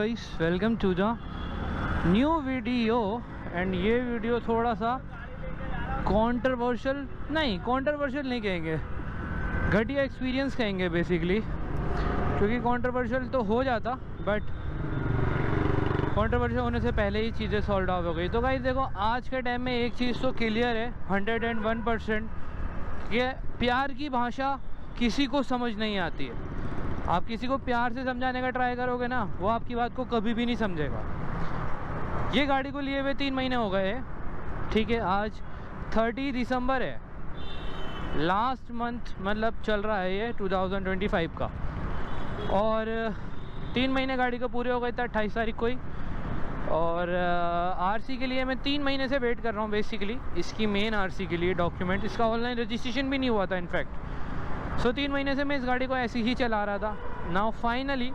Guys, welcome to the new video. And ये video थोड़ा सा कंट्रोवर्शियल नहीं कहेंगे, घटिया एक्सपीरियंस कहेंगे बेसिकली, क्योंकि कंट्रोवर्शियल तो हो जाता बट कंट्रोवर्शियल होने से पहले ही चीज़ें सॉल्व आउट हो गई। तो गाइस देखो, आज के टाइम में एक चीज़ तो क्लियर है 101% कि प्यार की भाषा किसी को समझ नहीं आती है। आप किसी को प्यार से समझाने का ट्राई करोगे ना, वो आपकी बात को कभी भी नहीं समझेगा। ये गाड़ी को लिए हुए 3 महीने हो गए, ठीक है। आज 30 दिसंबर है, लास्ट मंथ मतलब चल रहा है ये 2025 का, और 3 महीने गाड़ी को पूरे हो गए थे 28 तारीख को ही। और आरसी के लिए मैं 3 महीने से वेट कर रहा हूँ बेसिकली, इसकी मेन आरसी के लिए डॉक्यूमेंट। इसका ऑनलाइन रजिस्ट्रेशन भी नहीं हुआ था इनफैक्ट। सो 3 महीने से मैं इस गाड़ी को ऐसे ही चला रहा था। नाउ फाइनली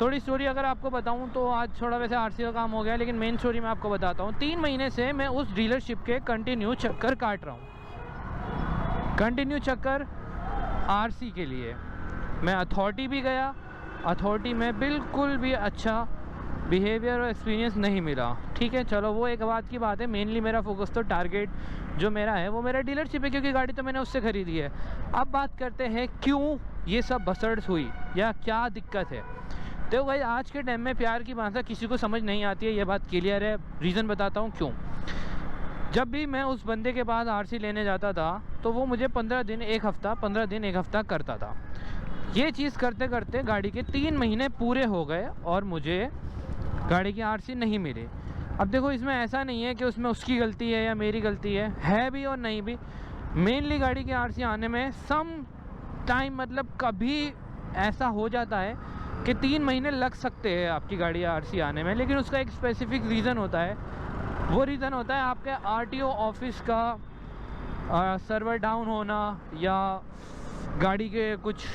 थोड़ी स्टोरी अगर आपको बताऊं तो आज थोड़ा वैसे आरसी का काम हो गया, लेकिन मेन स्टोरी मैं आपको बताता हूं। 3 महीने से मैं उस डीलरशिप के कंटिन्यू चक्कर काट रहा हूं, कंटिन्यू चक्कर आरसी के लिए। मैं अथॉरिटी भी गया, अथॉरिटी में बिल्कुल भी अच्छा बिहेवियर और एक्सपीरियंस नहीं मिला, ठीक है। चलो वो एक बात की बात है, मेनली मेरा फोकस तो टारगेट जो मेरा है वो मेरा डीलरशिप है, क्योंकि गाड़ी तो मैंने उससे ख़रीदी है। अब बात करते हैं क्यों ये सब बसर्स हुई या क्या दिक्कत है। तो भाई आज के टाइम में प्यार की भाषा किसी को समझ नहीं आती है, ये बात क्लियर है। रीज़न बताता हूँ क्यों। जब भी मैं उस बंदे के पास आरसी लेने जाता था तो वो मुझे 15 दिन एक हफ़्ता करता था। ये चीज़ करते करते गाड़ी के 3 महीने पूरे हो गए और मुझे गाड़ी की आरसी नहीं मिली। अब देखो, इसमें ऐसा नहीं है कि उसमें उसकी गलती है या मेरी गलती है भी और नहीं भी। मेनली गाड़ी की आरसी आने में सम टाइम, मतलब कभी ऐसा हो जाता है कि 3 महीने लग सकते हैं आपकी गाड़ी आरसी आने में, लेकिन उसका एक स्पेसिफिक रीज़न होता है। वो रीज़न होता है आपके आरटीओ ऑफिस का सर्वर डाउन होना या गाड़ी के कुछ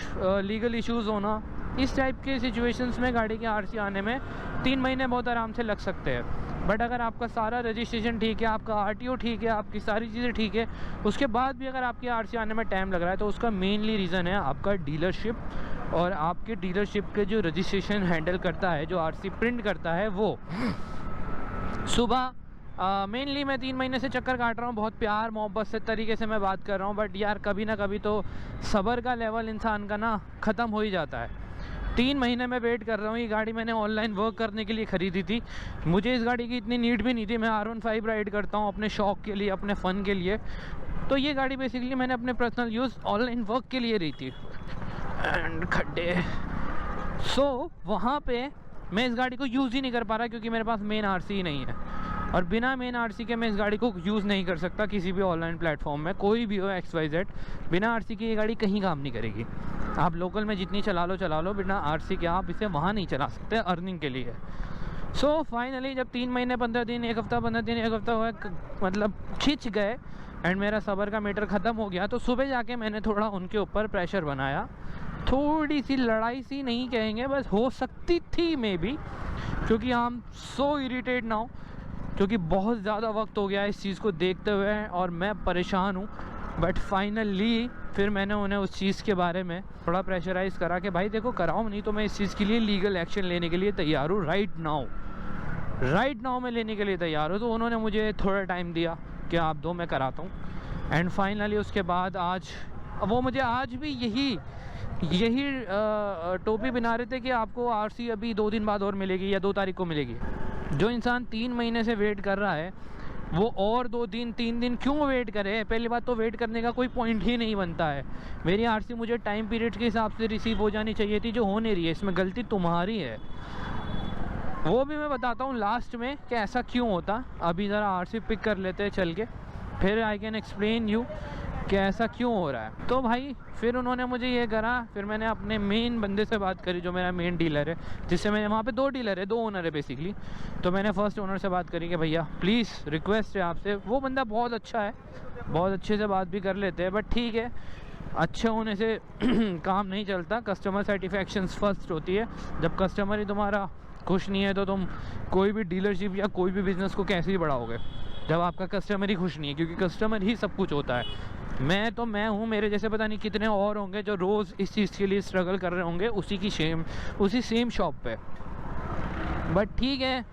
लीगल इश्यूज़ होना। इस टाइप के सिचुएशंस में गाड़ी की आरसी आने में 3 महीने बहुत आराम से लग सकते हैं। बट अगर आपका सारा रजिस्ट्रेशन ठीक है, आपका आरटीओ ठीक है, आपकी सारी चीज़ें ठीक है, उसके बाद भी अगर आपकी आरसी आने में टाइम लग रहा है तो उसका मेनली रीज़न है आपका डीलरशिप और आपके डीलरशिप के जो रजिस्ट्रेशन हैंडल करता है, जो आरसी प्रिंट करता है वो। सुबह मेनली मैं 3 महीने से चक्कर काट रहा हूँ, बहुत प्यार मोहब्बत से तरीके से मैं बात कर रहा हूँ, बट यार कभी ना कभी तो सब्र का लेवल इंसान का ना ख़त्म हो ही जाता है। 3 महीने में वेट कर रहा हूँ। ये गाड़ी मैंने ऑनलाइन वर्क करने के लिए ख़रीदी थी, मुझे इस गाड़ी की इतनी नीड भी नहीं थी। मैं R15 राइड करता हूँ अपने शौक़ के लिए, अपने फ़न के लिए। तो ये गाड़ी बेसिकली मैंने अपने पर्सनल यूज़ ऑनलाइन वर्क के लिए रही थी। एंड खड्डे, सो वहाँ पे मैं इस गाड़ी को यूज़ ही नहीं कर पा रहा, क्योंकि मेरे पास मेन आरसी ही नहीं है, और बिना मेन आरसी के मैं इस गाड़ी को यूज़ नहीं कर सकता किसी भी ऑनलाइन प्लेटफॉर्म में। कोई भी हो XYZ, बिना आरसी की ये गाड़ी कहीं काम नहीं करेगी। आप लोकल में जितनी चला लो, बिना आरसी के आप इसे वहाँ नहीं चला सकते अर्निंग के लिए। सो फाइनली जब 3 महीने 15 दिन एक हफ़्ता 15 दिन एक हफ़्ता हुआ, मतलब खिंच गए एंड मेरा सब्र का मीटर ख़त्म हो गया, तो सुबह जाके मैंने थोड़ा उनके ऊपर प्रेशर बनाया। थोड़ी सी लड़ाई सी नहीं कहेंगे, बस हो सकती थी मे बी, क्योंकि I am so irritate now, क्योंकि बहुत ज़्यादा वक्त हो गया है इस चीज़ को देखते हुए और मैं परेशान हूँ। बट फाइनली फिर मैंने उन्हें उस चीज़ के बारे में थोड़ा प्रेशराइज़ करा कि भाई देखो, कराओ, नहीं तो मैं इस चीज़ के लिए लीगल एक्शन लेने के लिए तैयार हूँ राइट नाउ मैं लेने के लिए तैयार हूँ। तो उन्होंने मुझे थोड़ा टाइम दिया कि आप दो, मैं कराता हूँ। एंड फाइनली उसके बाद आज वो मुझे आज भी यही टोपी बना रहे थे कि आपको आरसी अभी 2 दिन बाद और मिलेगी या 2 तारीख को मिलेगी। जो इंसान 3 महीने से वेट कर रहा है वो और 2 दिन 3 दिन क्यों वेट करे। पहली बात तो वेट करने का कोई पॉइंट ही नहीं बनता है। मेरी आरसी मुझे टाइम पीरियड के हिसाब से रिसीव हो जानी चाहिए थी, जो हो नहीं रही है। इसमें गलती तुम्हारी है, वो भी मैं बताता हूँ लास्ट में कि ऐसा क्यों होता। अभी ज़रा आरसी पिक कर लेते हैं चल के, फिर आई कैन एक्सप्लेन यू कि ऐसा क्यों हो रहा है। तो भाई फिर उन्होंने मुझे ये करा, फिर मैंने अपने मेन बंदे से बात करी जो मेरा मेन डीलर है, जिससे मैंने वहाँ पे 2 डीलर है, 2 ओनर है बेसिकली। तो मैंने फर्स्ट ओनर से बात करी कि भैया प्लीज़ रिक्वेस्ट है आपसे। वो बंदा बहुत अच्छा है, बहुत अच्छे से बात भी कर लेते हैं, बट ठीक है, अच्छे होने से काम नहीं चलता। कस्टमर सेटिस्फैक्शन फर्स्ट होती है। जब कस्टमर ही तुम्हारा खुश नहीं है तो तुम कोई भी डीलरशिप या कोई भी बिज़नेस को कैसे ही बढ़ाओगे, जब आपका कस्टमर ही खुश नहीं है, क्योंकि कस्टमर ही सब कुछ होता है। मैं हूँ, मेरे जैसे पता नहीं कितने और होंगे जो रोज़ इस चीज़ के लिए स्ट्रगल कर रहे होंगे उसी सेम शॉप पे। बट ठीक है,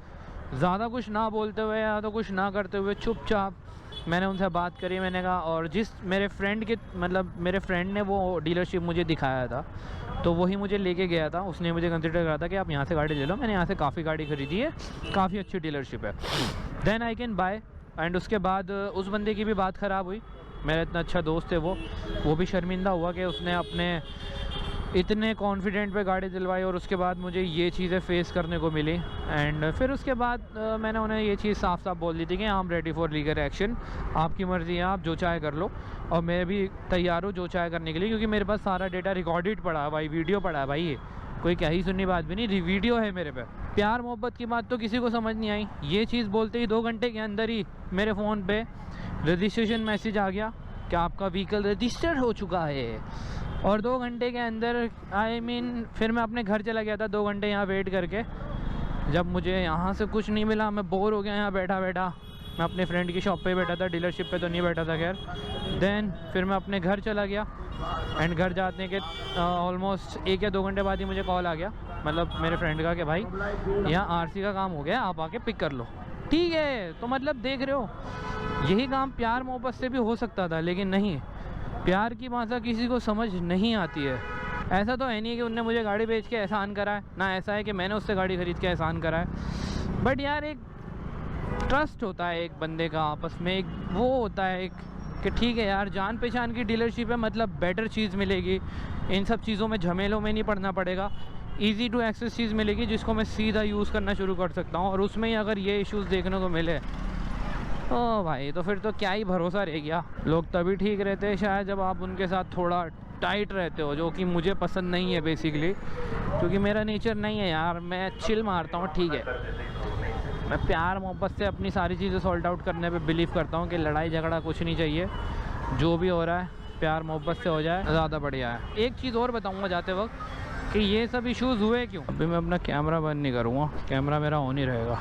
ज़्यादा कुछ ना बोलते हुए या तो कुछ ना करते हुए चुपचाप मैंने उनसे बात करी। मैंने कहा, और जिस मेरे फ्रेंड के मतलब मेरे फ्रेंड ने वो डीलरशिप मुझे दिखाया था, तो वही मुझे लेके गया था। उसने मुझे कंसिडर करा था कि आप यहाँ से गाड़ी ले लो, मैंने यहाँ से काफ़ी गाड़ी खरीदी है, काफ़ी अच्छी डीलरशिप है, then I can buy. And उसके बाद उस बंदे की भी बात ख़राब हुई। मेरा इतना अच्छा दोस्त है वो भी शर्मिंदा हुआ कि उसने अपने इतने कॉन्फिडेंट पे गाड़ी दिलवाई और उसके बाद मुझे ये चीज़ें फेस करने को मिली। एंड फिर उसके बाद मैंने उन्हें ये चीज़ साफ साफ बोल दी थी कि I am ready for legal action, आपकी मर्ज़ी है, आप जो चाहे कर लो, और मैं भी तैयार हूँ जो चाहे करने के लिए, क्योंकि मेरे पास सारा डेटा रिकॉर्डेड पड़ा है भाई, वीडियो पड़ा है भाई, ये कोई क्या ही सुननी बात भी नहीं, वीडियो है मेरे पे। प्यार मोहब्बत की बात तो किसी को समझ नहीं आई। ये चीज़ बोलते ही 2 घंटे के अंदर ही मेरे फ़ोन पे रजिस्ट्रेशन मैसेज आ गया कि आपका व्हीकल रजिस्टर्ड हो चुका है। और 2 घंटे के अंदर फिर मैं अपने घर चला गया था 2 घंटे यहाँ वेट करके। जब मुझे यहाँ से कुछ नहीं मिला, मैं बोर हो गया यहाँ बैठा बैठा। मैं अपने फ्रेंड की शॉप पे बैठा था, डीलरशिप पे तो नहीं बैठा था खैर। देन फिर मैं अपने घर चला गया एंड घर जाने के ऑलमोस्ट 1 या 2 घंटे बाद ही मुझे कॉल आ गया, मतलब मेरे फ्रेंड का, कि भाई यहाँ आरसी का काम हो गया, आप आके पिक कर लो। ठीक है, तो मतलब देख रहे हो, यही काम प्यार मोहब्बत से भी हो सकता था, लेकिन नहीं, प्यार की भाषा किसी को समझ नहीं आती है। ऐसा तो है नहीं कि उनने मुझे गाड़ी बेच के एहसान करा है, ना ऐसा है कि मैंने उससे गाड़ी खरीद के एहसान करा है। बट यार एक ट्रस्ट होता है एक बंदे का आपस में, एक वो होता है एक कि ठीक है यार, जान पहचान की डीलरशिप है, मतलब बेटर चीज़ मिलेगी, इन सब चीज़ों में झमेलों में नहीं पड़ना पड़ेगा, ईजी टू एक्सेस चीज़ मिलेगी जिसको मैं सीधा यूज़ करना शुरू कर सकता हूँ। और उसमें ही अगर ये इश्यूज़ देखने को मिले, ओ भाई, तो फिर तो क्या ही भरोसा रह गया। लोग तभी ठीक रहते हैं शायद जब आप उनके साथ थोड़ा टाइट रहते हो, जो कि मुझे पसंद नहीं है बेसिकली, क्योंकि मेरा नेचर नहीं है यार, मैं चिल मारता हूँ। ठीक है, मैं प्यार मोहब्बत से अपनी सारी चीज़ें सॉल्ट आउट करने पे बिलीव करता हूँ कि लड़ाई झगड़ा कुछ नहीं चाहिए, जो भी हो रहा है प्यार मोहब्बत से हो जाए, ज़्यादा बढ़िया है। एक चीज़ और बताऊँगा जाते वक्त कि ये सब इश्यूज़ हुए क्यों। अभी मैं अपना कैमरा बंद नहीं करूँगा, कैमरा मेरा ऑन ही रहेगा।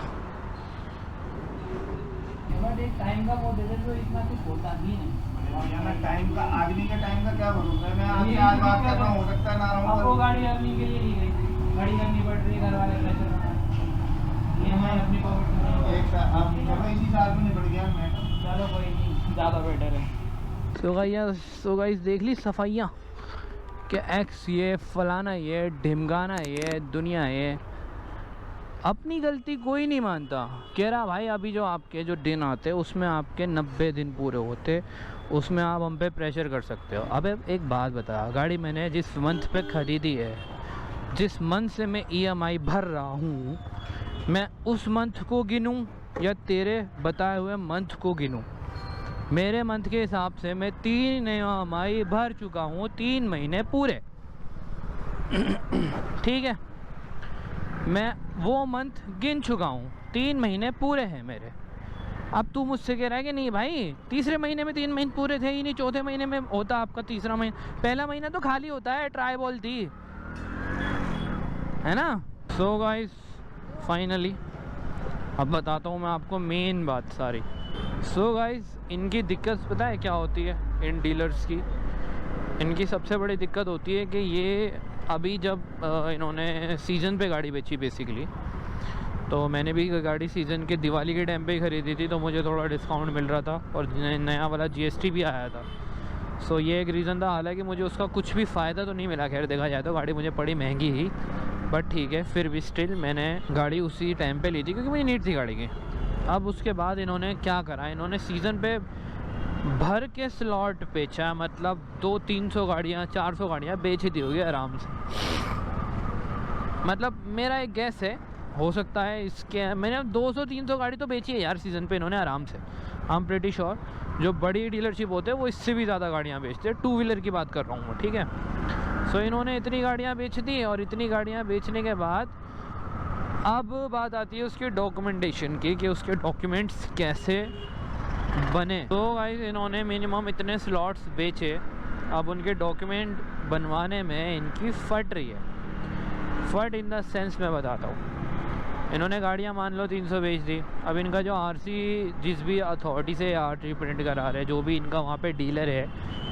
टाइम का वो दे दे तो इतना कुछ होता ही नहीं। टाइम का, आदमी का टाइम का क्या भरोसा है। मैं आज बात कर रहा हूँ, हो सकता है ना रहूँ। अब वो गाड़ी अर्निंग के लिए नहीं गई, गाड़ी करनी पड़ रही है, घर वाले प्रेशर EMI अपनी पॉकेट में एक अब चलो इसी साल में निपट गया मैं। चलो कोई नहीं, ज़्यादा बेटर है। सो गाइस देख ली सफाइयाँ कि एक्स ये फलाना ये ढिमगाना ये दुनिया ये, अपनी गलती कोई नहीं मानता। कह रहा भाई अभी जो आपके जो दिन आते उसमें आपके 90 दिन पूरे होते, उसमें आप हम पे प्रेशर कर सकते हो। अब एक बात बता, गाड़ी मैंने जिस मंथ पे ख़रीदी है, जिस मंथ से मैं EMI भर रहा हूँ, मैं उस मंथ को गिनूँ या तेरे बताए हुए मंथ को गिनूँ? मेरे मंथ के हिसाब से मैं 3 EMI भर चुका हूँ, 3 महीने पूरे। ठीक है, मैं वो मंथ गिन चुका हूँ, 3 महीने पूरे हैं मेरे। अब तू मुझसे कह रहा है कि नहीं भाई, तीसरे महीने में 3 महीने पूरे थे ही नहीं, चौथे महीने में होता आपका तीसरा महीना, पहला महीना तो खाली होता है, ट्राई बॉल थी, है ना। सो गाइस फाइनली अब बताता हूँ मैं आपको मेन बात सारी। सो गाइस इनकी दिक्कत पता है क्या होती है इन डीलर्स की? इनकी सबसे बड़ी दिक्कत होती है कि ये अभी जब इन्होंने सीज़न पे गाड़ी बेची बेसिकली, तो मैंने भी गाड़ी सीज़न के दिवाली के टाइम पे ही ख़रीदी थी, तो मुझे थोड़ा डिस्काउंट मिल रहा था और नया वाला GST भी आया था। सो ये एक रीज़न था। हालांकि मुझे उसका कुछ भी फ़ायदा तो नहीं मिला, खैर देखा जाए तो गाड़ी मुझे पड़ी महंगी ही, बट ठीक है, फिर भी स्टिल मैंने गाड़ी उसी टाइम पे ली थी क्योंकि मुझे नीड थी गाड़ी की। अब उसके बाद इन्होंने क्या करा, इन्होंने सीज़न पे भर के स्लॉट बेचा, मतलब 200-300 गाड़ियाँ 400 गाड़ियाँ बेची दी होगी आराम से। मतलब मेरा एक गैस है, हो सकता है इसके, मैंने 200-300 गाड़ी तो बेची है यार सीज़न पे इन्होंने आराम से। आई एम प्रीटी श्योर जो बड़ी डीलरशिप होते हैं वो इससे भी ज़्यादा गाड़ियाँ बेचते हैं, 2 व्हीलर की बात कर रहा हूँ मैं, ठीक है। सो इन्होंने इतनी गाड़ियाँ बेच दी, और इतनी गाड़ियाँ बेचने के बाद अब बात आती है उसके डॉक्यूमेंटेशन की, कि उसके डॉक्यूमेंट्स कैसे बने। तो गाइस इन्होंने मिनिमम इतने स्लॉट्स बेचे, अब उनके डॉक्यूमेंट बनवाने में इनकी फट रही है। फट इन द सेंस मैं बताता हूँ, इन्होंने गाड़ियाँ मान लो 300 बेच दी, अब इनका जो RC जिस भी अथॉरिटी से RC प्रिंट करा रहे, जो भी इनका वहाँ पे डीलर है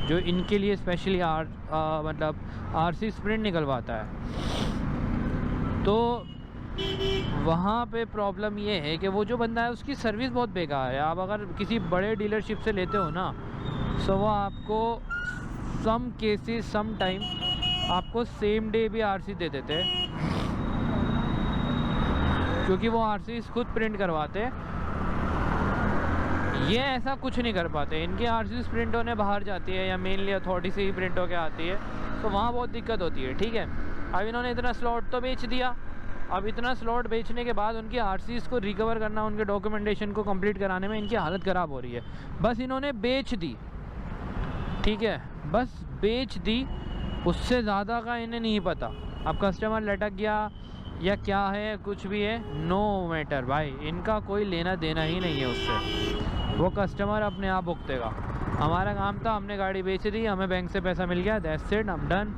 जो इनके लिए स्पेशली मतलब RC प्रिंट निकलवाता है, तो वहाँ पे प्रॉब्लम ये है कि वो जो बंदा है उसकी सर्विस बहुत बेकार है। आप अगर किसी बड़े डीलरशिप से लेते हो ना, सो वो आपको सम केसेस सम टाइम आपको सेम डे भी आरसी दे देते हैं, क्योंकि वो आरसी खुद प्रिंट करवाते हैं। ये ऐसा कुछ नहीं कर पाते, इनकी आरसी प्रिंट होने बाहर जाती है या मेनली अथॉरिटी से ही प्रिंट होके आती है, तो वहाँ बहुत दिक्कत होती है। ठीक है, अब इन्होंने इतना स्लॉट तो बेच दिया, अब इतना स्लॉट बेचने के बाद उनकी आरसीज़ को रिकवर करना, उनके डॉक्यूमेंटेशन को कंप्लीट कराने में इनकी हालत ख़राब हो रही है। बस इन्होंने बेच दी, ठीक है, बस बेच दी, उससे ज़्यादा का इन्हें नहीं पता। अब कस्टमर लटक गया या क्या है, कुछ भी है, नो मैटर भाई, इनका कोई लेना देना ही नहीं है उससे। वो कस्टमर अपने आप भुगतेगा। हमारा काम था, हमने गाड़ी बेच दी, हमें बैंक से पैसा मिल गया, दैट्स इट, हम डन।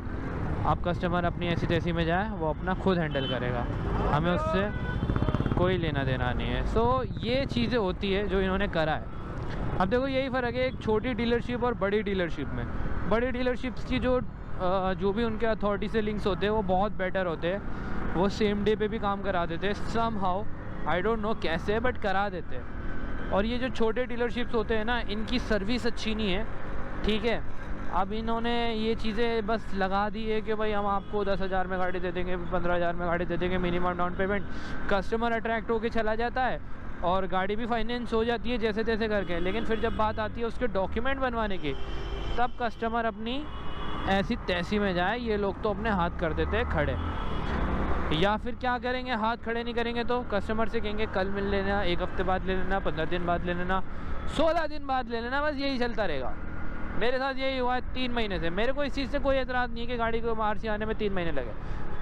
अब कस्टमर अपनी ऐसी तैसी में जाए, वो अपना खुद हैंडल करेगा, हमें उससे कोई लेना देना नहीं है। सो ये चीज़ें होती है जो इन्होंने करा है। अब देखो यही फ़र्क है एक छोटी डीलरशिप और बड़ी डीलरशिप में। बड़ी डीलरशिप्स की जो भी उनके अथॉरिटी से लिंक्स होते हैं वो बहुत बेटर होते हैं, वो सेम डे पे भी काम करा देते हैं somehow, I don't know कैसे, बट करा देते हैं। और ये जो छोटे डीलरशिप्स होते हैं ना, इनकी सर्विस अच्छी नहीं है। ठीक है, अब इन्होंने ये चीज़ें बस लगा दी है कि भाई हम आपको 10,000 में गाड़ी दे देंगे, 15,000 में गाड़ी दे देंगे, minimum down payment. Customer attract होकर चला जाता है और गाड़ी भी फाइनेंस हो जाती है जैसे तैसे करके। लेकिन फिर जब बात आती है उसके डॉक्यूमेंट बनवाने की, तब कस्टमर अपनी ऐसी तैसी में जाए, ये लोग तो अपने हाथ कर देते हैं खड़े। या फिर क्या करेंगे, हाथ खड़े नहीं करेंगे तो कस्टमर से कहेंगे कल मिल लेना, 1 हफ्ते बाद ले लेना, 15 दिन बाद ले लेना, 16 दिन बाद ले लेना, बस यही चलता रहेगा। मेरे साथ यही हुआ है 3 महीने से। मेरे को इस चीज़ से कोई एतराज़ नहीं है कि गाड़ी को आरसी आने में 3 महीने लगे।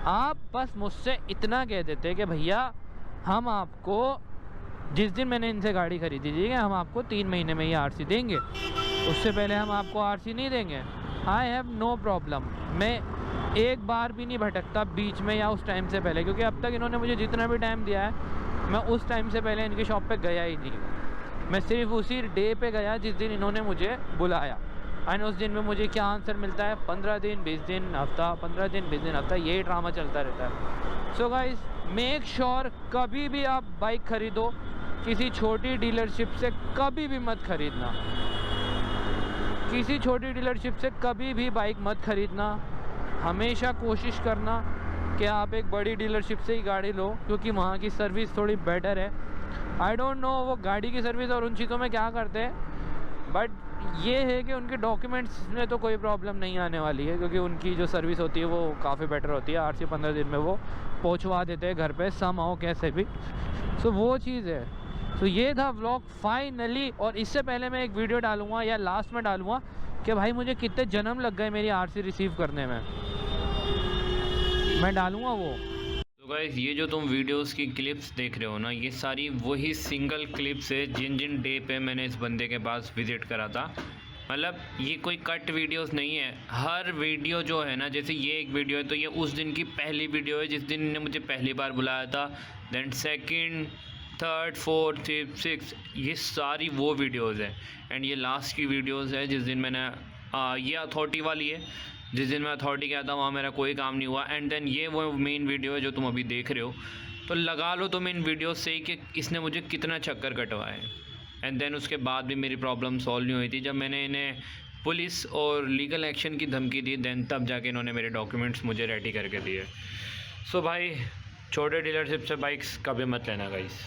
आप बस मुझसे इतना कह देते कि भैया हम आपको जिस दिन मैंने इनसे गाड़ी खरीदी थी, हम आपको 3 महीने में ही आरसी देंगे, उससे पहले हम आपको आरसी नहीं देंगे। I have no problem. मैं एक बार भी नहीं भटकता बीच में या उस टाइम से पहले, क्योंकि अब तक इन्होंने मुझे जितना भी टाइम दिया है, मैं उस टाइम से पहले इनकी शॉप पे गया ही नहीं। मैं सिर्फ उसी डे पे गया जिस दिन इन्होंने मुझे बुलाया, एंड उस दिन में मुझे क्या आंसर मिलता है, 15 दिन 20 दिन हफ्ता, 15 दिन 20 दिन हफ्ता, यही ड्रामा चलता रहता है। सो गाइस, मेक श्योर कभी भी आप बाइक खरीदो, किसी छोटी डीलरशिप से कभी भी मत खरीदना। किसी छोटी डीलरशिप से कभी भी बाइक मत खरीदना। हमेशा कोशिश करना कि आप एक बड़ी डीलरशिप से ही गाड़ी लो, क्योंकि वहाँ की सर्विस थोड़ी बेटर है। आई डोंट नो वो गाड़ी की सर्विस और उन चीज़ों में क्या करते हैं, बट ये है कि उनके डॉक्यूमेंट्स में तो कोई प्रॉब्लम नहीं आने वाली है, क्योंकि उनकी जो सर्विस होती है वो काफ़ी बेटर होती है। 8 से 15 दिन में वो पहुँचवा देते हैं घर पे सम आओ कैसे भी। सो वो चीज़ है। तो ये था व्लॉग फाइनली। और इससे पहले मैं एक वीडियो डालूंगा या लास्ट में डालूंगा कि भाई मुझे कितने जन्म लग गए मेरी आरसी रिसीव करने में, मैं डालूंगा वो। तो गाइस, ये जो तुम वीडियोस की क्लिप्स देख रहे हो ना, ये सारी वही सिंगल क्लिप्स है जिन जिन डे पे मैंने इस बंदे के पास विज़िट करा था। मतलब ये कोई कट वीडियोस नहीं है। हर वीडियो जो है ना, जैसे ये एक वीडियो है तो ये उस दिन की पहली वीडियो है जिस दिन इन्होंने मुझे पहली बार बुलाया था। Then second, third, fourth, fifth, six, ये सारी वो वीडियोज़ हैं। एंड ये लास्ट की वीडियोज़ है जिस दिन मैंने ये अथॉरिटी वाली है, जिस दिन मैं अथॉरिटी गया था वहाँ मेरा कोई काम नहीं हुआ। एंड देन ये वो मेन वीडियो है जो तुम अभी देख रहे हो। तो लगा लो तुम इन वीडियो से ही कि इसने मुझे कितना चक्कर कटवाए। एंड देन उसके बाद भी मेरी प्रॉब्लम सॉल्व नहीं हुई थी। जब मैंने इन्हें पुलिस और लीगल एक्शन की धमकी दी, देन तब जाके इन्होंने मेरे डॉक्यूमेंट्स मुझे रेडी करके दिए। सो भाई, छोटे डीलरशिप से बाइक्स कभी मत लेना गाइस।